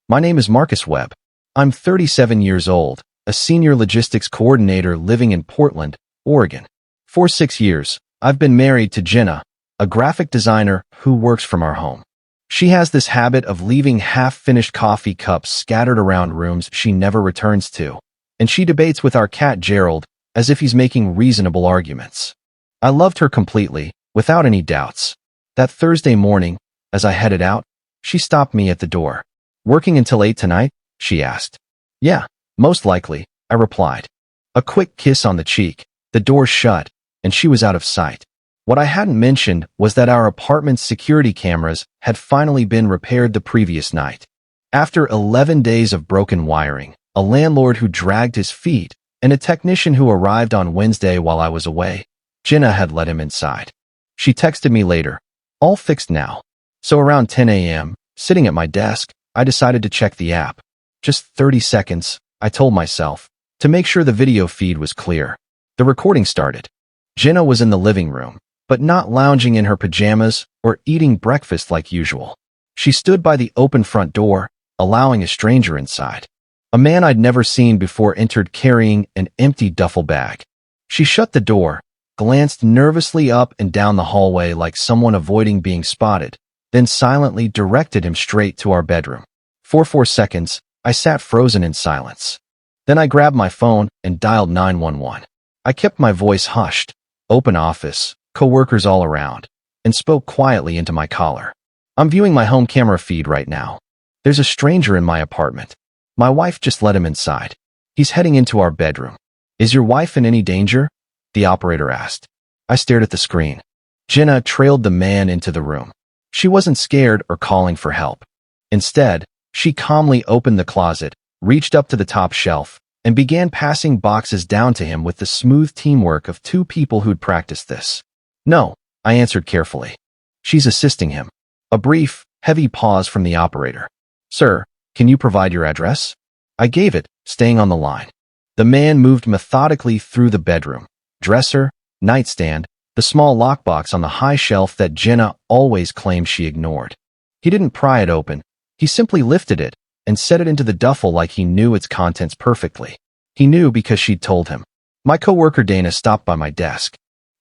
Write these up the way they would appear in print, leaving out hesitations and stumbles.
My name is Marcus Webb. I'm 37 years old, a senior logistics coordinator living in Portland, Oregon. For 6 years, I've been married to Jenna, a graphic designer who works from our home. She has this habit of leaving half-finished coffee cups scattered around rooms she never returns to, and she debates with our cat Gerald as if he's making reasonable arguments. I loved her completely, without any doubts. That Thursday morning, as I headed out, she stopped me at the door. "Working until 8 tonight?" she asked. "Yeah, most likely," I replied. A quick kiss on the cheek, the door shut, and she was out of sight. What I hadn't mentioned was that our apartment's security cameras had finally been repaired the previous night. After 11 days of broken wiring, a landlord who dragged his feet, and a technician who arrived on Wednesday while I was away, Jenna had let him inside. She texted me later, "All fixed now." So around 10 a.m., sitting at my desk, I decided to check the app. Just 30 seconds, I told myself, to make sure the video feed was clear. The recording started. Jenna was in the living room, but not lounging in her pajamas or eating breakfast like usual. She stood by the open front door, allowing a stranger inside. A man I'd never seen before entered carrying an empty duffel bag. She shut the door, glanced nervously up and down the hallway like someone avoiding being spotted, then silently directed him straight to our bedroom. For 4 seconds, I sat frozen in silence. Then I grabbed my phone and dialed 911. I kept my voice hushed, open office, coworkers all around, and spoke quietly into my collar. "I'm viewing my home camera feed right now. There's a stranger in my apartment. My wife just let him inside. He's heading into our bedroom. Is your wife in any danger?" the operator asked. I stared at the screen. Jenna trailed the man into the room. She wasn't scared or calling for help. Instead, she calmly opened the closet, reached up to the top shelf, and began passing boxes down to him with the smooth teamwork of 2 people who'd practiced this. "No," I answered carefully. "She's assisting him." A brief, heavy pause from the operator. "Sir, can you provide your address?" I gave it, staying on the line. The man moved methodically through the bedroom, dresser, nightstand, the small lockbox on the high shelf that Jenna always claimed she ignored. He didn't pry it open. He simply lifted it and set it into the duffel like he knew its contents perfectly. He knew because she'd told him. My coworker Dana stopped by my desk.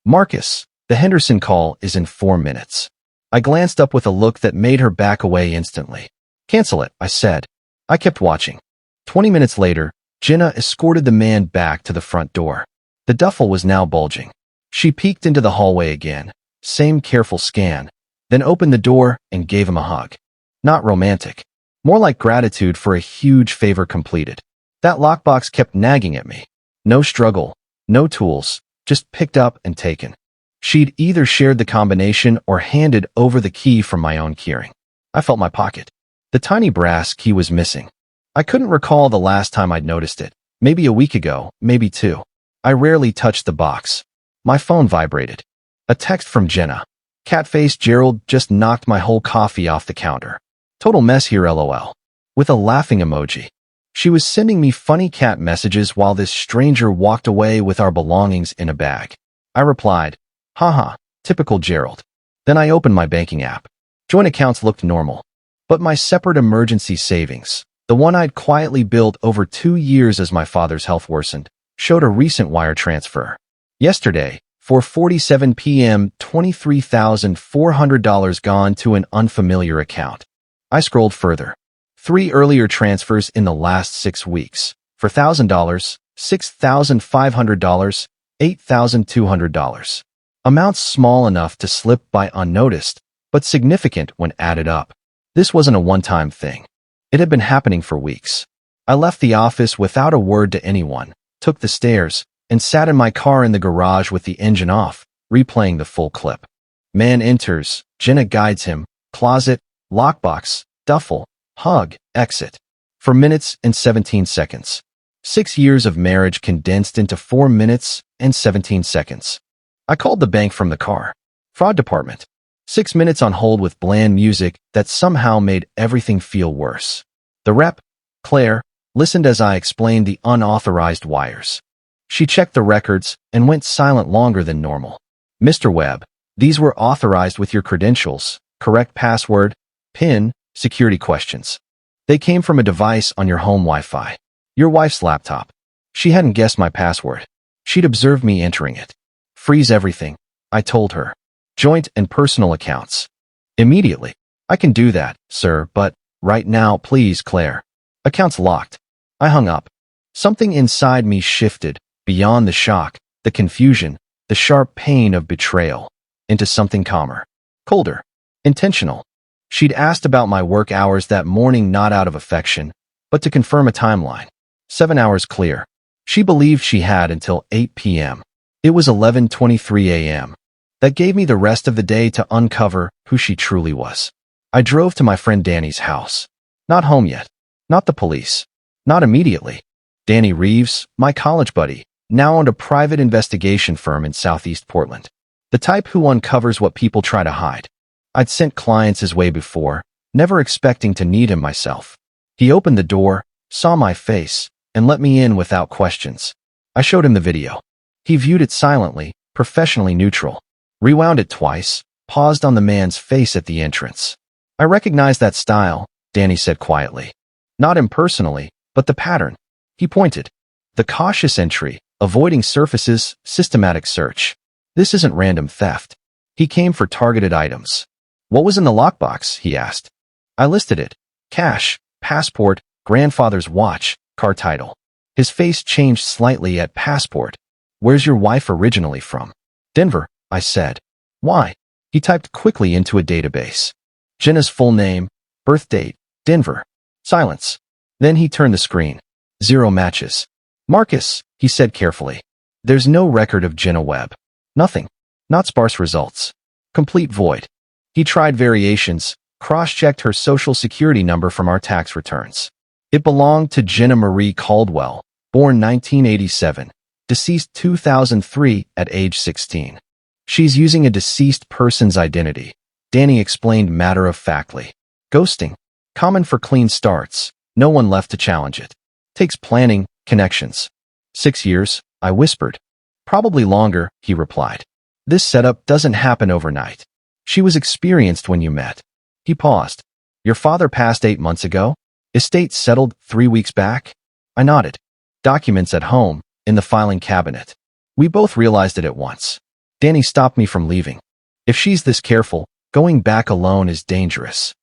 "Marcus, the Henderson call is in 4 minutes." I glanced up with a look that made her back away instantly. "Cancel it," I said. I kept watching. 20 minutes later, Jenna escorted the man back to the front door. The duffel was now bulging. She peeked into the hallway again, same careful scan, then opened the door and gave him a hug. Not romantic. More like gratitude for a huge favor completed. That lockbox kept nagging at me. No struggle, no tools, just picked up and taken. She'd either shared the combination or handed over the key from my own keyring. I felt my pocket. The tiny brass key was missing. I couldn't recall the last time I'd noticed it. Maybe a week ago, maybe 2. I rarely touched the box. My phone vibrated. A text from Jenna. "Cat-faced Gerald just knocked my whole coffee off the counter. Total mess here, LOL." With a laughing emoji. She was sending me funny cat messages while this stranger walked away with our belongings in a bag. I replied, "Haha, typical Gerald." Then I opened my banking app. Joint accounts looked normal. But my separate emergency savings, the one I'd quietly built over 2 years as my father's health worsened, showed a recent wire transfer. Yesterday, 4:47 p.m., $23,400 gone to an unfamiliar account. I scrolled further. 3 earlier transfers in the last 6 weeks. For $1,000, $6,500, $8,200. Amounts small enough to slip by unnoticed, but significant when added up. This wasn't a one-time thing. It had been happening for weeks. I left the office without a word to anyone, took the stairs, and sat in my car in the garage with the engine off, replaying the full clip. Man enters, Jenna guides him, closet, lockbox, duffel, hug, exit. For minutes and 17 seconds. 6 years of marriage condensed into 4 minutes and 17 seconds. I called the bank from the car. Fraud department. 6 minutes on hold with bland music that somehow made everything feel worse. The rep, Claire, listened as I explained the unauthorized wires. She checked the records and went silent longer than normal. "Mr. Webb, these were authorized with your credentials, correct password, PIN, security questions." They came from a device on your home Wi-Fi. Your wife's laptop. She hadn't guessed my password. She'd observed me entering it. Freeze everything, I told her. Joint and personal accounts. Immediately. I can do that, sir, but right now, please, Claire. Accounts locked. I hung up. Something inside me shifted, beyond the shock, the confusion, the sharp pain of betrayal, into something calmer, colder, intentional. She'd asked about my work hours that morning not out of affection, but to confirm a timeline. 7 hours clear. She believed she had until 8 p.m. It was 11:23 a.m. That gave me the rest of the day to uncover who she truly was. I drove to my friend Danny's house. Not home yet. Not the police. Not immediately. Danny Reeves, my college buddy, now owned a private investigation firm in Southeast Portland. The type who uncovers what people try to hide. I'd sent clients his way before, never expecting to need him myself. He opened the door, saw my face, and let me in without questions. I showed him the video. He viewed it silently, professionally neutral. Rewound it twice, paused on the man's face at the entrance. I recognized that style, Danny said quietly. Not impersonally, but the pattern. He pointed. The cautious entry, avoiding surfaces, systematic search. This isn't random theft. He came for targeted items. What was in the lockbox, he asked. I listed it. Cash, passport, grandfather's watch, car title. His face changed slightly at passport. Where's your wife originally from? Denver, I said. Why? He typed quickly into a database. Jenna's full name, birth date, Denver. Silence. Then he turned the screen. 0 matches. Marcus, he said carefully. There's no record of Jenna Webb. Nothing. Not sparse results. Complete void. He tried variations, cross-checked her social security number from our tax returns. It belonged to Jenna Marie Caldwell, born 1987, deceased 2003 at age 16. She's using a deceased person's identity, Danny explained matter-of-factly. Ghosting. Common for clean starts. No one left to challenge it. Takes planning, connections. 6 years, I whispered. Probably longer, he replied. This setup doesn't happen overnight. She was experienced when you met. He paused. Your father passed 8 months ago? Estate settled 3 weeks back? I nodded. Documents at home, in the filing cabinet. We both realized it at once. Danny stopped me from leaving. If she's this careful, going back alone is dangerous.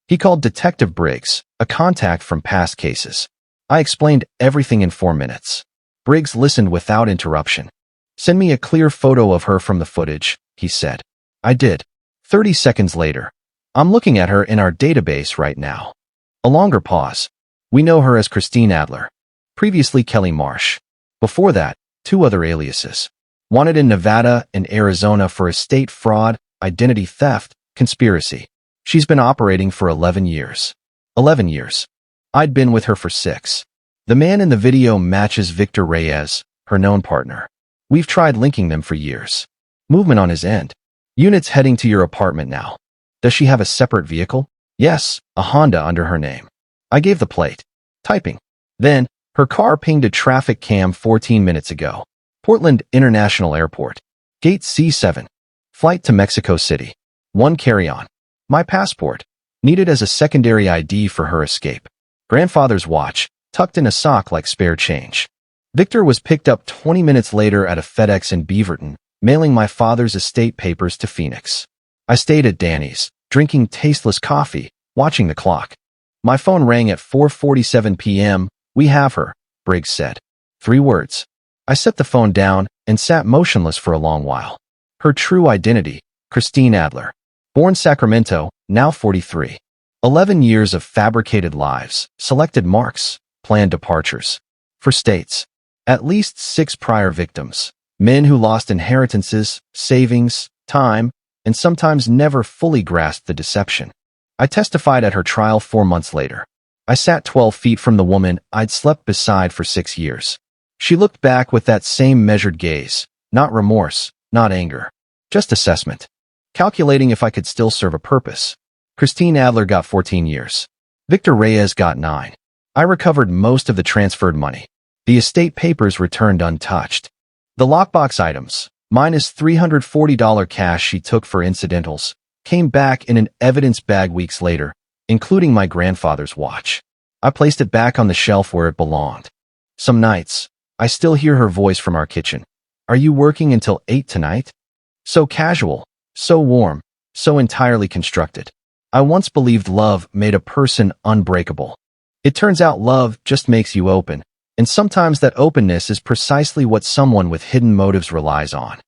He called Detective Briggs, a contact from past cases. I explained everything in 4 minutes. Briggs listened without interruption. Send me a clear photo of her from the footage, he said. I did. 30 seconds later. I'm looking at her in our database right now. A longer pause. We know her as Christine Adler. Previously Kelly Marsh. Before that, 2 other aliases. Wanted in Nevada and Arizona for estate fraud, identity theft, conspiracy. She's been operating for 11 years. 11 years. I'd been with her for 6. The man in the video matches Victor Reyes, her known partner. We've tried linking them for years. Movement on his end. Units heading to your apartment now. Does she have a separate vehicle? Yes, a Honda under her name. I gave the plate. Typing. Then, her car pinged a traffic cam 14 minutes ago. Portland International Airport. Gate C7. Flight to Mexico City. 1 carry-on. My passport. Needed as a secondary ID for her escape. Grandfather's watch, tucked in a sock like spare change. Victor was picked up 20 minutes later at a FedEx in Beaverton, mailing my father's estate papers to Phoenix. I stayed at Danny's, drinking tasteless coffee, watching the clock. My phone rang at 4:47 p.m. We have her, Briggs said. 3 words. I set the phone down and sat motionless for a long while. Her true identity, Christine Adler. Born Sacramento, now 43. 11 years of fabricated lives, selected marks, planned departures. For states. At least 6 prior victims. Men who lost inheritances, savings, time, and sometimes never fully grasped the deception. I testified at her trial 4 months later. I sat 12 feet from the woman I'd slept beside for 6 years. She looked back with that same measured gaze, not remorse, not anger, just assessment. Calculating if I could still serve a purpose. Christine Adler got 14 years. Victor Reyes got 9. I recovered most of the transferred money. The estate papers returned untouched. The lockbox items, minus $340 cash she took for incidentals, came back in an evidence bag weeks later, including my grandfather's watch. I placed it back on the shelf where it belonged. Some nights, I still hear her voice from our kitchen. Are you working until 8 tonight? So casual, so warm, so entirely constructed. I once believed love made a person unbreakable. It turns out love just makes you open, and sometimes that openness is precisely what someone with hidden motives relies on.